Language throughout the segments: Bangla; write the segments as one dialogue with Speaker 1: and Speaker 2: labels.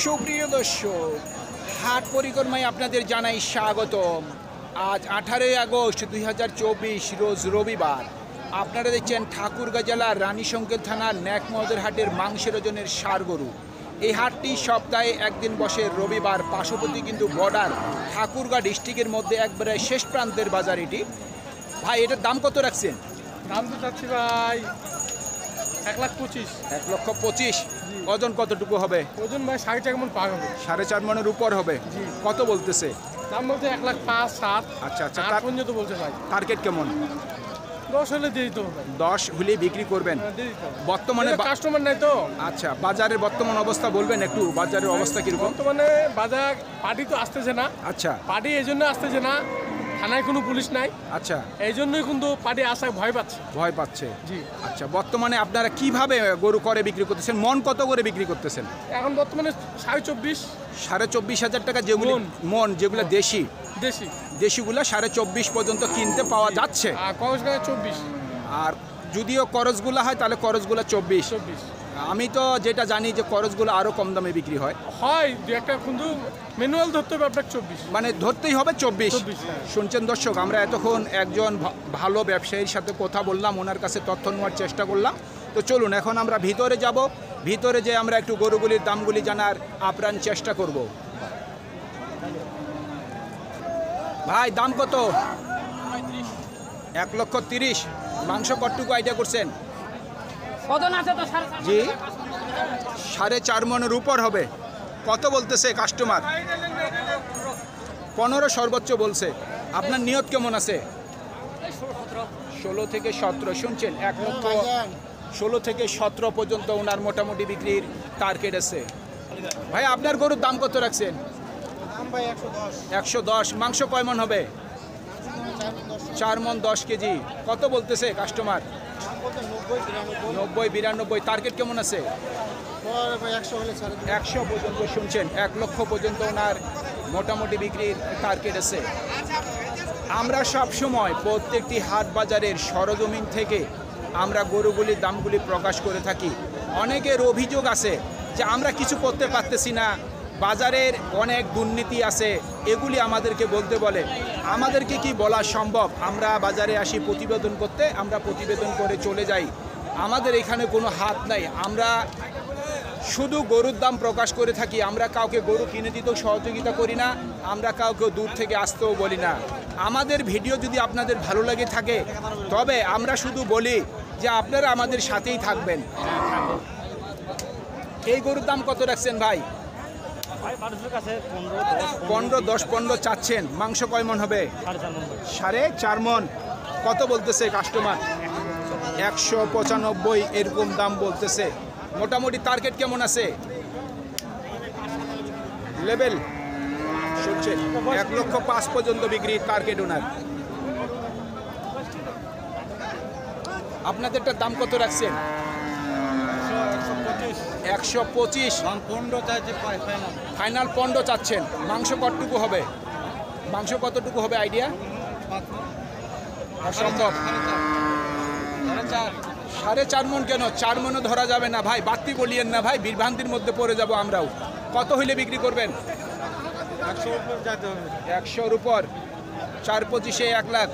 Speaker 1: সুপ্রিয় দর্শক, হাট পরিক্রমায় আপনাদের জানাই স্বাগতম। আজ 18 আগস্ট 2024 রোজ রবিবার। আপনারা দেখছেন ঠাকুরগাঁ জেলার রানীশঙ্কর থানার ন্যাকমদের হাটের মাংসের ওজনের ষাঁড় গরু। এই হাটটি সপ্তাহে একদিন বসে রবিবার। পার্শ্ববর্তী কিন্তু বর্ডার ঠাকুরগাঁ ডিস্ট্রিক্টের মধ্যে একবারে শেষ প্রান্তের বাজার এটি। ভাই, এটার দাম কত রাখছেন?
Speaker 2: দাম তো চাচ্ছি ভাই 1,25,000।
Speaker 1: 1,25,000। ওজন কতটুকু হবে?
Speaker 2: ওজন ভাই 4.5 মণ পার হবে।
Speaker 1: 4.5 মণের উপর হবে।
Speaker 2: জি।
Speaker 1: কত বলতেছে?
Speaker 2: দাম বলতে 1,05,000, 7।
Speaker 1: আচ্ছা আচ্ছা।
Speaker 2: তার পর্যন্ত বলছে ভাই।
Speaker 1: টার্গেট কেমন?
Speaker 2: 10 হলে দিয়ে দিতে হবে।
Speaker 1: 10 হলে বিক্রি করবেন?
Speaker 2: দিয়ে দিতে হবে।
Speaker 1: বর্তমানে
Speaker 2: কাস্টমার নাই তো।
Speaker 1: আচ্ছা, বাজারের বর্তমান অবস্থা বলবেন একটু, বাজারের অবস্থা কিরকম?
Speaker 2: বর্তমানে বাজার পার্টি তো আসতেছে না।
Speaker 1: আচ্ছা
Speaker 2: পার্টি এই জন্য আসতেছে না, থানায় কোনো পুলিশ নাই।
Speaker 1: আচ্ছা,
Speaker 2: এই জন্যই কিন্তু পার্টি আসায় ভয় পাচ্ছে।
Speaker 1: ভয় পাচ্ছে।
Speaker 2: জি।
Speaker 1: আচ্ছা, বর্তমানে আপনারা কিভাবে গরু করে বিক্রি করতেছেন? মন কত করে বিক্রি করতেছেন?
Speaker 2: এখন বর্তমানে 24,500।
Speaker 1: 24,500 টাকা যেগুলো মন, যেগুলো দেশি, দেশিগুলো 24,500 পর্যন্ত কিনতে পাওয়া যাচ্ছে।
Speaker 2: আর কক্সবাজার 24।
Speaker 1: আর যদিও করজগুলো হয় তাহলে করজগুলো 24। আমি তো যেটা জানি যে করজগুলো আরও কম দামে বিক্রি হয়।
Speaker 2: দু একটা কিন্তু ম্যানুয়াল ধরতে হবে আপনার 24।
Speaker 1: মানে ধরতেই হবে 24।
Speaker 2: হ্যাঁ।
Speaker 1: শুনছেন দর্শক, আমরা এতক্ষণ একজন ভালো ব্যবসায়ীর সাথে কথা বললাম, ওনার কাছে তথ্য নেওয়ার চেষ্টা করলাম। তো চলুন এখন আমরা ভিতরে যাব, ভিতরে যে আমরা একটু গরুগুলির দামগুলি জানার আপ্রাণ চেষ্টা করব। ভাই, দাম কত? 1,30,000। মাংস কতটুকু আইডিয়া করছেন? জি, 4.5 মণের উপর হবে। কত বলতেছে কাস্টমার? 15 সর্বোচ্চ বলছে। আপনার নিয়ত কেমন আছে? 16 থেকে 17। শুনছেন, 1,16,000 থেকে 17 পর্যন্ত ওনার মোটামুটি বিক্রির টার্গেট আছে। ভাই, আপনার গরুর দাম কত রাখছেন? 110। মাংস কয় মণ হবে? 4 মণ 10 কেজি। কত বলতেছে কাস্টমার? 90, 92। টার্গেট কেমন আছে? 100 পর্যন্ত। শুনছেন, 1 লক্ষ পর্যন্ত ওনার মোটামুটি বিক্রির টার্গেট আছে। আমরা সব সময় প্রত্যেকটি হাট বাজারের সরজমিন থেকে আমরা গরুগুলির দামগুলি প্রকাশ করে থাকি। অনেকের অভিযোগ আছে যে আমরা কিছু করতে পারতেছি না, বাজারের অনেক দুর্নীতি আছে, এগুলি আমাদেরকে বলতে বলে। আমাদেরকে কি বলা সম্ভব? আমরা বাজারে আসি প্রতিবেদন করতে, আমরা প্রতিবেদন করে চলে যাই। আমাদের এখানে কোনো হাত নাই, আমরা শুধু গরুর দাম প্রকাশ করে থাকি। আমরা কাউকে গরু কিনে দিতেও সহযোগিতা করি না, আমরা কাউকে দূর থেকে আসতেও বলি না। আমাদের ভিডিও যদি আপনাদের ভালো লাগে থাকে তবে আমরা শুধু বলি যে আপনারা আমাদের সাথেই থাকবেন। এই গরুর দাম কত রাখছেন ভাই? 15, 10, 15 চাচ্ছেন। মাংস কয় মণ হবে? 4.5 মণ। কত বলতেছে কাস্টমার? 195 এরকম দাম বলতেছে। মোটামুটি টার্গেট কেমন আছে? লেভেল শুনছেন, 1,05,000 পর্যন্ত বিক্রির টার্গেট ওনার। আপনাদেরটার দাম কত রাখছেন? 125। ফাইনাল 15 চাচ্ছেন। মাংস কতটুকু হবে? মাংস কতটুকু হবে আইডিয়া? অসম্ভব। 4.5 মণ কেন? 4 মণও ধরা যাবে না ভাই, বাড়তি বলিয়েন না ভাই, বিভ্রান্তির মধ্যে পড়ে যাব আমরাও। কত হইলে বিক্রি করবেন? 100-র উপর। 4.25 1 লাখ।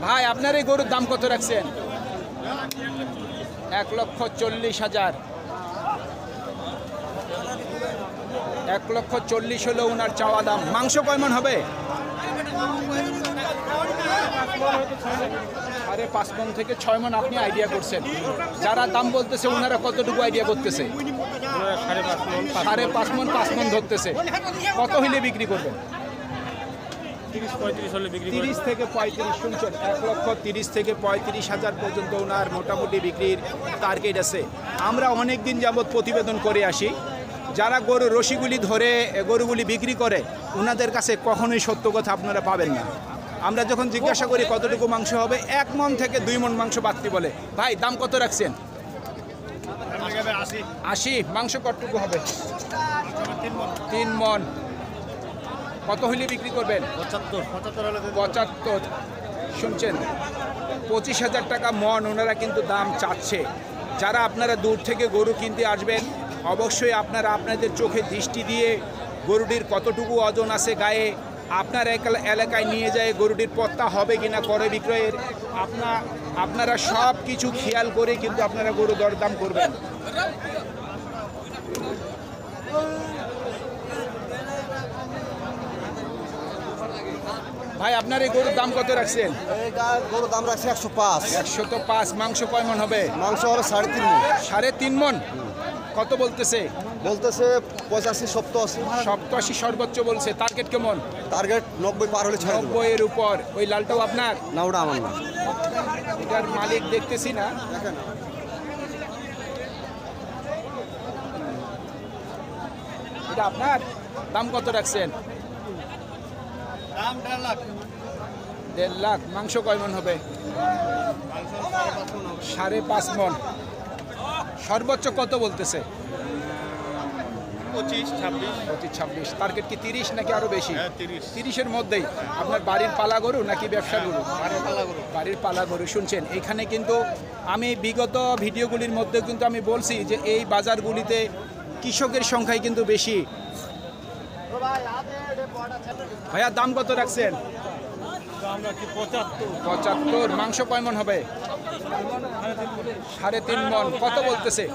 Speaker 1: ভাই, আপনার এই গরুর দাম কত রাখছেন? 1,40,000। 1,40,000 হলো ওনার চাওয়া দাম। মাংস কয় মণ হবে? 5.5 মণ থেকে 6 মণ আপনি আইডিয়া করছেন। যারা দাম বলতেছে ওনারা কতটুকু আইডিয়া করতেছে? 5.5 মণ 5 মণ ধরতেছে। কত হইলে বিক্রি করবেন? 30 থেকে 35। শুনছেন, 1,30,000 থেকে 35,000 পর্যন্ত ওনার মোটামুটি বিক্রির টার্গেট আছে। আমরা অনেক দিন যাবৎ প্রতিবেদন করে আসি, যারা গরু রশিগুলি ধরে গরুগুলি বিক্রি করে ওনাদের কাছে কখনোই সত্য কথা আপনারা পাবেন না। আমরা যখন জিজ্ঞাসা করি কতটুকু মাংস হবে, 1 মণ থেকে 2 মণ মাংস বাড়তি বলে। ভাই, দাম কত রাখছেন? 80। মাংস কতটুকু হবে? 3 মণ। কত হইলে বিক্রি করবেন?
Speaker 2: 75
Speaker 1: 75। শুনছেন 25,000 টাকা মন ওনারা কিন্তু দাম চাচ্ছে। যারা আপনারা দূর থেকে গরু কিনতে আসবেন অবশ্যই আপনারা আপনাদের চোখে দৃষ্টি দিয়ে গরুটির কতটুকু ওজন আছে গায়ে, আপনার এলাকায় নিয়ে যায় গরুটির পত্তা হবে কিনা ক্রয় বিক্রয়ের আপনারা সব কিছু খেয়াল করে কিন্তু আপনারা গরু দরদাম করবেন। ভাই আপনার এই গরুর দাম কত রাখছেন?
Speaker 3: গরুর দাম রাখছে 105।
Speaker 1: 105। মাংস কয় মন হবে?
Speaker 3: মাংস হবে 3.5 মণ।
Speaker 1: 3.5 মন। কত বলতেছে?
Speaker 3: বলতেছে 85, 87।
Speaker 1: 87 সর্বোচ্চ বলছে। টার্গেট কেমন?
Speaker 3: টার্গেট 90 পার হলে ছেড়ে দেব।
Speaker 1: 90 এর উপর। ওই লালটাও আপনার?
Speaker 3: না, ওটা আমার না।
Speaker 1: এটার মালিক দেখতেছি না। এটা আপনার? দাম কত রাখছেন?
Speaker 3: দাম 1.5 লাখ।
Speaker 1: 1.5 লাখ। মাংস কয় মন হবে? 5.5 মন। সর্বোচ্চ কত বলতেছে?
Speaker 3: 25, 26।
Speaker 1: 26। টার্গেট কি 30 নাকি আরো বেশি?
Speaker 3: 30।
Speaker 1: এর মধ্যেই। আপনার বাড়ির পালা গরু নাকি ব্যবসা গরু? বাড়ির পালা গরু। শুনছেন এখানে কিন্তু আমি বিগত ভিডিওগুলির মধ্যে কিন্তু আমি বলছি যে এই বাজারগুলিতে কৃষকের সংখ্যাই কিন্তু বেশি। ভাইয়া দাম কত রাখছেন? 75। মাংস কয় মন হবে? 3.5 মন। কত বলতেছে?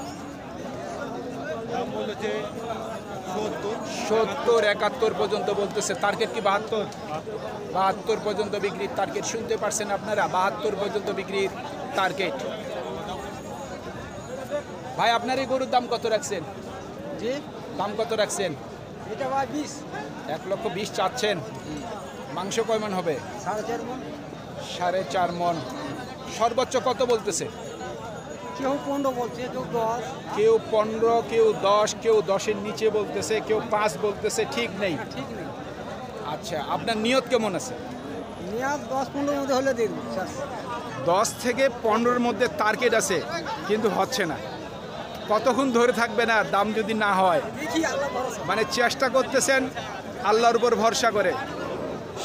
Speaker 1: 70, 71 পর্যন্ত বলতেছে। টার্গেট কি 72? 72 পর্যন্ত বিক্রির টার্গেট। শুনতে পারছেন আপনারা? 72 পর্যন্ত বিক্রির টার্গেট। ভাই আপনার এই গরুর দাম কত রাখছেন?
Speaker 4: জি,
Speaker 1: দাম কত রাখছেন?
Speaker 4: এটা ভাই 20।
Speaker 1: 1,20,000 চাচ্ছেন। মাংস কয় মন হবে?
Speaker 4: 4.5 মণ।
Speaker 1: 4.5 মন। সর্বোচ্চ কত বলতেছে?
Speaker 4: কেউ 15 বলছে, কেউ 10।
Speaker 1: কেউ 15, কেউ 10, কেউ 10-এর নিচে বলতেছে, কেউ 5 বলতেছে, ঠিক নেই।
Speaker 4: ঠিক নেই।
Speaker 1: আচ্ছা আপনার নিয়ত কেমন আছে?
Speaker 4: নিয়াজ 10-15 মধ্যে হলে দেখবো।
Speaker 1: 10 থেকে 15-এর মধ্যে টার্গেট আছে কিন্তু হচ্ছে না। কতক্ষণ ধরে থাকবে না দাম যদি না হয়?
Speaker 4: দেখি আল্লাহ ভরসা।
Speaker 1: মানে চেষ্টা করতেছেন আল্লাহর উপর ভরসা করে।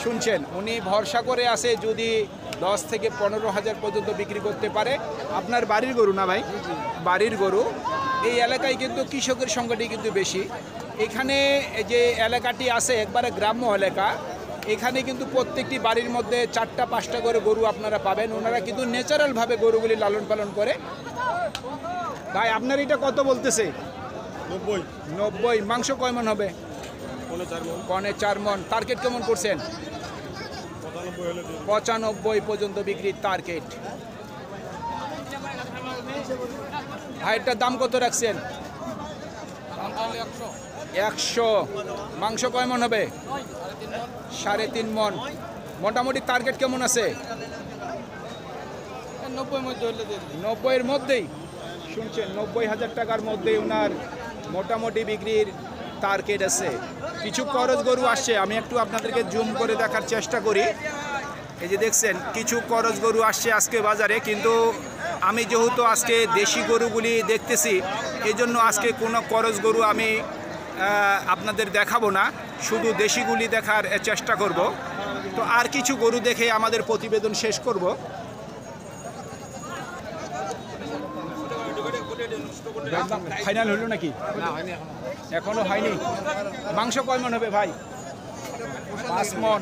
Speaker 1: শুনছেন উনি ভরসা করে আছে যদি 10 থেকে 15,000 পর্যন্ত বিক্রি করতে পারে। আপনার বাড়ির গরু না ভাই? বাড়ির গরু। এই এলাকায় কিন্তু কৃষকের সংখ্যাটি কিন্তু বেশি। এখানে যে এলাকাটি আছে একবারে গ্রাম্য এলাকা, এখানে কিন্তু প্রত্যেকটি বাড়ির মধ্যে 4টা-5টা করে গরু আপনারা পাবেন। ওনারা কিন্তু ন্যাচারালভাবে গরুগুলি লালন পালন করে। ভাই আপনার এটা কত বলতেছে? 90। মাংস কয় মন হবে? 4 মন। টার্গেট কেমন করছেন? 95 পর্যন্ত বিক্রির টার্গেট। ভাইটার দাম কত রাখছেন? 100। মাংস কয় মন হবে? 3.5 মন। মোটামুটি টার্গেট কেমন আছে? 90-এর মধ্যেই। শুনছেন 90,000 টাকার মধ্যে ওনার মোটামুটি বিক্রির টার্গেট আছে। কিছু করজ গরু আসছে, আমি একটু আপনাদেরকে জুম করে দেখার চেষ্টা করি। এই যে দেখছেন কিছু করজ গরু আসছে আজকে বাজারে, কিন্তু আমি যেহেতু আজকে দেশি গরুগুলি দেখতেছি এই জন্য আজকে কোনো করজ গরু আমি আপনাদের দেখাবো না, শুধু দেশিগুলি দেখার চেষ্টা করব। তো আর কিছু গরু দেখে আমাদের প্রতিবেদন শেষ করব। ফাইনাল হলো নাকি? এখনো হয়নি। মাংস কয় মন হবে ভাই? 5 মন।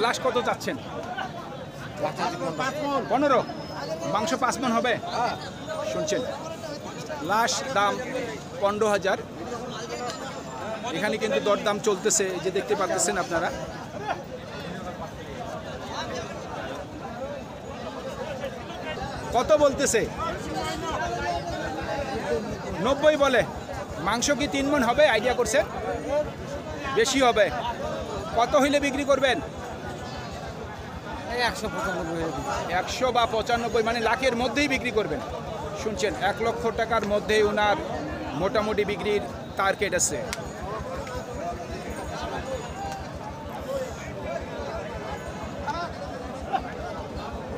Speaker 1: লাস্ট কত চাচ্ছেন? 15। মাংস 5 মন হবে। শুনছেন লাস্ট দাম 15,000। এখানে কিন্তু দরদাম চলতেছে, এই যে দেখতে পাচ্ছেন আপনারা। কত বলতেছে? 90 বলে। মাংস কি 3 মণ হবে আইডিয়া করছে? বেশি হবে। কত হইলে বিক্রি করবেন? 100 বা 95, মানে লাখের মধ্যেই বিক্রি করবেন। শুনছেন 1 লক্ষ টাকার মধ্যেই ওনার মোটামুটি বিক্রির টার্গেট আছে।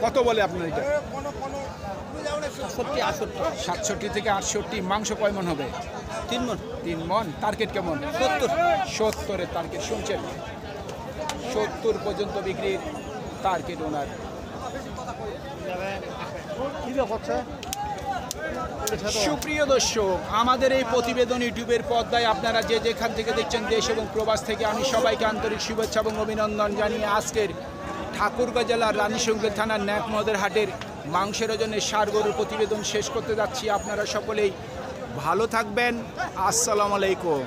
Speaker 1: কত বলে আপনার এটা? 67 থেকে 68। মাংস কয় মন হবে?
Speaker 4: 3 মণ।
Speaker 1: 3 মন। টার্গেট কেমন?
Speaker 4: 70।
Speaker 1: 70-এর টার্গেট। শুনছেন 70 পর্যন্ত বিক্রির টার্গেট ওনার। সুপ্রিয় দর্শক, আমাদের এই প্রতিবেদন ইউটিউবের পর্দায় আপনারা যে যেখান থেকে দেখছেন, দেশ এবং প্রবাস থেকে, আমি সবাইকে আন্তরিক শুভেচ্ছা এবং অভিনন্দন জানিয়ে আজকের ঠাকুরগাঁ জেলার রানীশঙ্কর থানার ন্যাকমদের হাটের মাংসের ওজনের ষাঁড় গরুর প্রতিবেদন শেষ করতে যাচ্ছি। আপনারা সকলেই ভালো থাকবেন। আসসালামু আলাইকুম।